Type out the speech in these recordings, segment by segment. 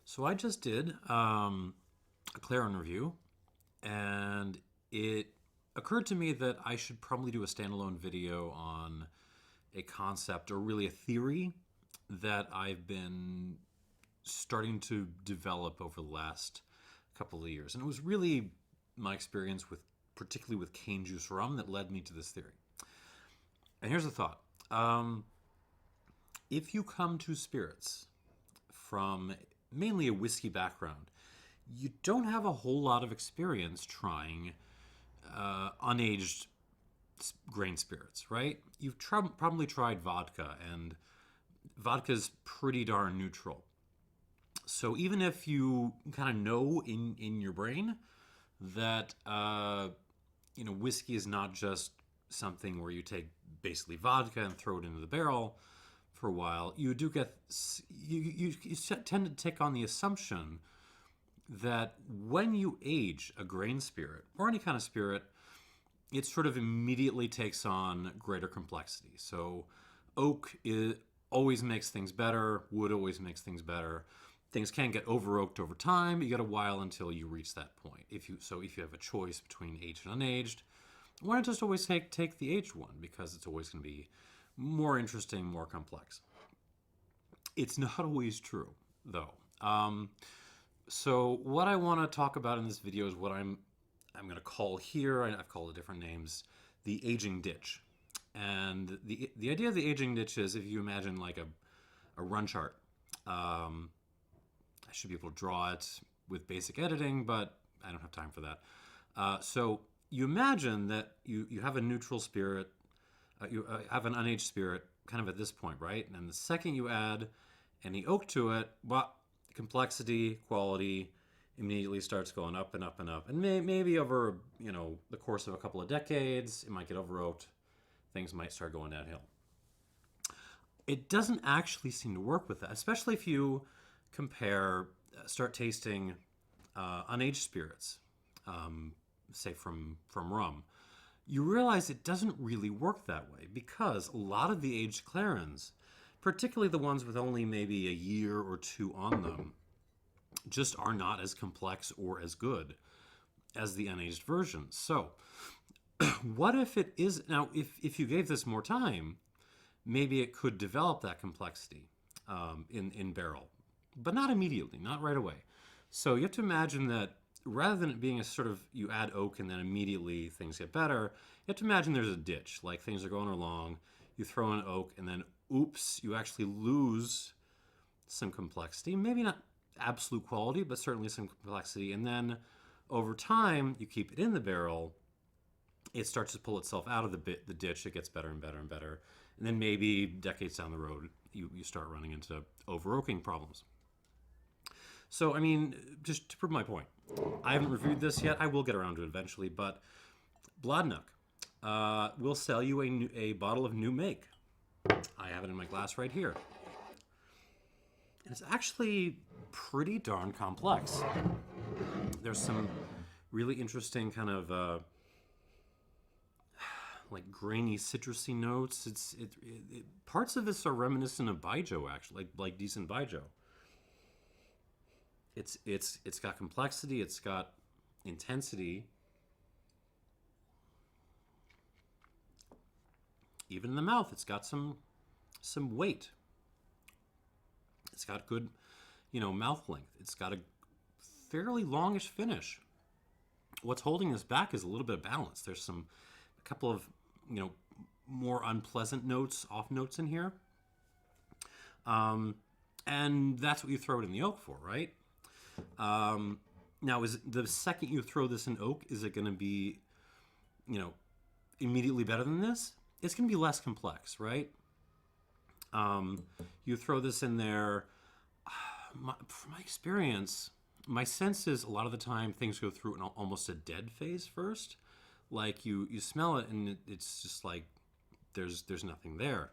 So I just did a Clarion review, and it occurred to me that I should probably do a standalone video on a concept or really a theory that I've been starting to develop over the last couple of years. And it was really my experience with, particularly with cane juice rum, that led me to this theory. And here's the thought. If you come to spirits from mainly a whiskey background, you don't have a whole lot of experience trying unaged grain spirits, right? You've probably tried vodka, and vodka's pretty darn neutral. So even if you kind of know in your brain that whiskey is not just something where you take basically vodka and throw it into the barrel for a while, you do get you tend to take on the assumption that when you age a grain spirit or any kind of spirit, it sort of immediately takes on greater complexity. So always makes things better. Wood always makes things better. Things can get over oaked over time. You got a while until you reach that point. If you have a choice between aged and unaged, why not just always take the aged one, because it's always going to be more interesting, more complex. It's not always true, though. So what I want to talk about in this video is what I'm going to call here, I've called it different names, the aging ditch. And the idea of the aging ditch is, if you imagine like a run chart. I should be able to draw it with basic editing, but I don't have time for that. So you imagine that you have a neutral spirit, you have an unaged spirit kind of at this point, right? And the second you add any oak to it, well, complexity, quality immediately starts going up and up and up. And maybe over the course of a couple of decades, it might get over oaked. Things might start going downhill. It doesn't actually seem to work with that, especially if you start tasting unaged spirits, say from rum. You realize it doesn't really work that way, because a lot of the aged clarins, particularly the ones with only maybe a year or two on them, just are not as complex or as good as the unaged version. So what if it is, now if you gave this more time, maybe it could develop that complexity in barrel, but not immediately, not right away. So you have to imagine that rather than it being a sort of, you add oak and then immediately things get better, you have to imagine there's a ditch, like things are going along, you throw in oak, and then oops, you actually lose some complexity. Maybe not absolute quality, but certainly some complexity. And then over time, you keep it in the barrel, it starts to pull itself out of the ditch, it gets better and better and better. And then maybe decades down the road, you start running into over-oaking problems. So, I mean, just to prove my point, I haven't reviewed this yet. I will get around to it eventually, but Bladnock will sell you a bottle of new make. I have it in my glass right here. And it's actually pretty darn complex. There's some really interesting kind of like grainy, citrusy notes. Parts of this are reminiscent of Baijiu, actually, like decent Baijiu. It's got complexity, it's got intensity. Even in the mouth, it's got some weight. It's got good, mouth length. It's got a fairly longish finish. What's holding this back is a little bit of balance. There's a couple of, more unpleasant notes, off notes in here. And that's what you throw it in the oak for, right? Now, is the second you throw this in oak, is it going to be, immediately better than this? It's going to be less complex, right? You throw this in there. From my experience, my sense is a lot of the time things go through almost a dead phase first. Like you smell it and it's just like there's nothing there.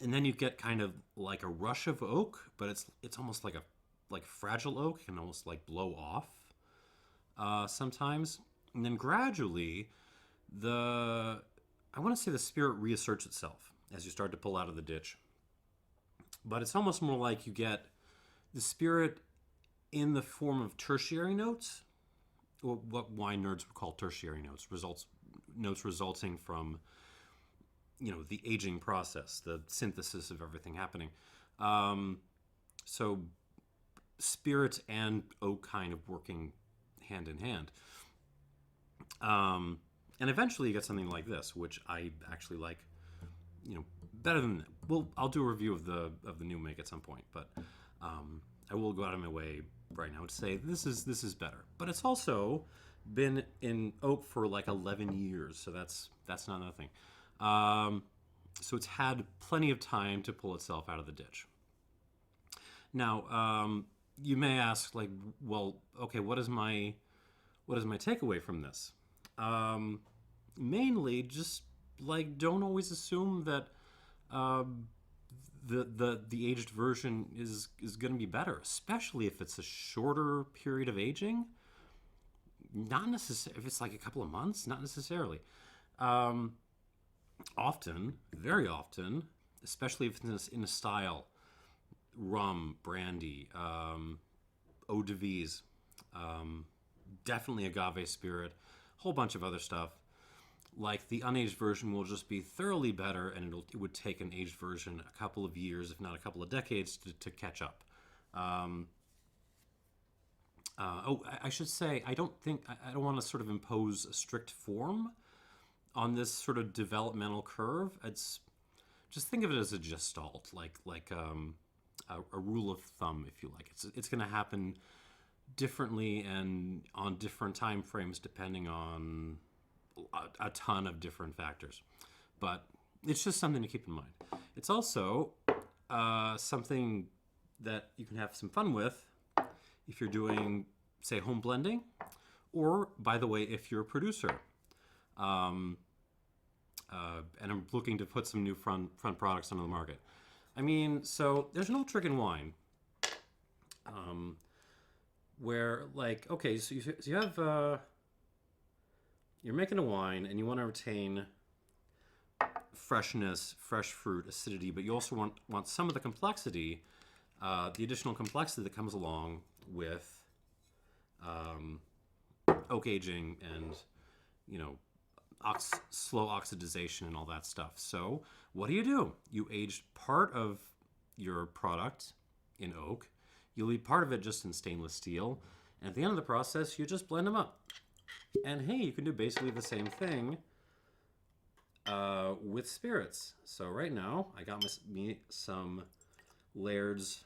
And then you get kind of like a rush of oak, but it's almost like fragile oak. It can almost like blow off sometimes. And then gradually I want to say the spirit reasserts itself as you start to pull out of the ditch. But it's almost more like you get the spirit in the form of tertiary notes, or what wine nerds would call tertiary notes, notes resulting from, the aging process, the synthesis of everything happening. So spirit and oak kind of working hand in hand. And eventually you get something like this, which I actually like, better than. Well, I'll do a review of the new make at some point, but I will go out of my way right now to say this is better. But it's also been in oak for like 11 years, so that's not nothing. So it's had plenty of time to pull itself out of the ditch. Now, you may ask, like, well, okay, what is my takeaway from this? Mainly, just like, don't always assume that the aged version is going to be better, especially if it's a shorter period of aging. Not necessarily if it's like a couple of months, not necessarily. Often, very often, especially if it's in a style, rum, brandy, eau de vie, definitely agave spirit, a whole bunch of other stuff. Like, the unaged version will just be thoroughly better, and it would take an aged version a couple of years, if not a couple of decades, to catch up. I should say, I don't want to sort of impose a strict form on this sort of developmental curve. It's just think of it as a gestalt, like a rule of thumb, if you like. It's going to happen differently and on different time frames depending on a ton of different factors. But it's just something to keep in mind. It's also something that you can have some fun with if you're doing, say, home blending, or, by the way, if you're a producer. And I'm looking to put some new front products onto the market. I mean, so there's no trick in wine where, like, okay, so you have, you're making a wine and you want to retain freshness, fresh fruit, acidity, but you also want some of the complexity, the additional complexity that comes along with oak aging and, slow oxidization and all that stuff. So what do? You age part of your product in oak. You leave part of it just in stainless steel. And at the end of the process, you just blend them up. And hey, you can do basically the same thing with spirits. So right now, I got me some Laird's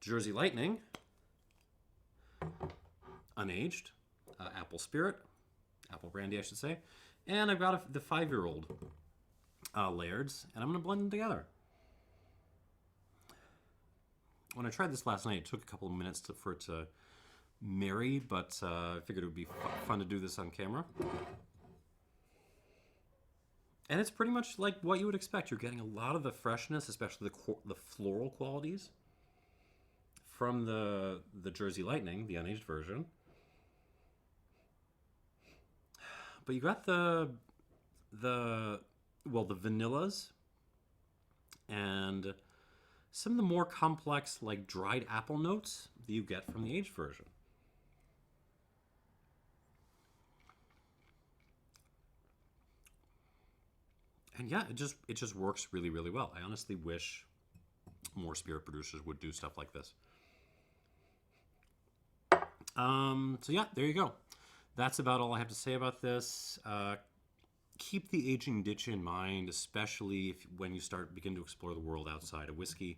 Jersey Lightning, unaged, apple brandy, I should say. And I've got the 5-year-old Laird's, and I'm going to blend them together. When I tried this last night, it took a couple of minutes for it to marry, but I figured it would be fun to do this on camera. And it's pretty much like what you would expect. You're getting a lot of the freshness, especially the floral qualities, from the Jersey Lightning, the unaged version. But you got the vanillas and some of the more complex, like, dried apple notes that you get from the aged version. And yeah, it just works really, really well. I honestly wish more spirit producers would do stuff like this. So yeah, there you go. That's about all I have to say about this. Keep the aging ditch in mind, especially when you begin to explore the world outside of whiskey.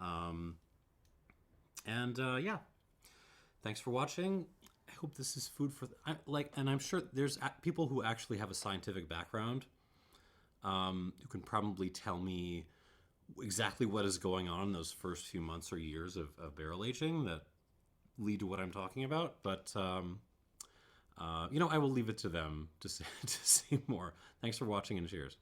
Yeah, thanks for watching. I hope this is food for and I'm sure there's people who actually have a scientific background who can probably tell me exactly what is going on in those first few months or years of barrel aging that lead to what I'm talking about. But I will leave it to them to say more. Thanks for watching, and cheers.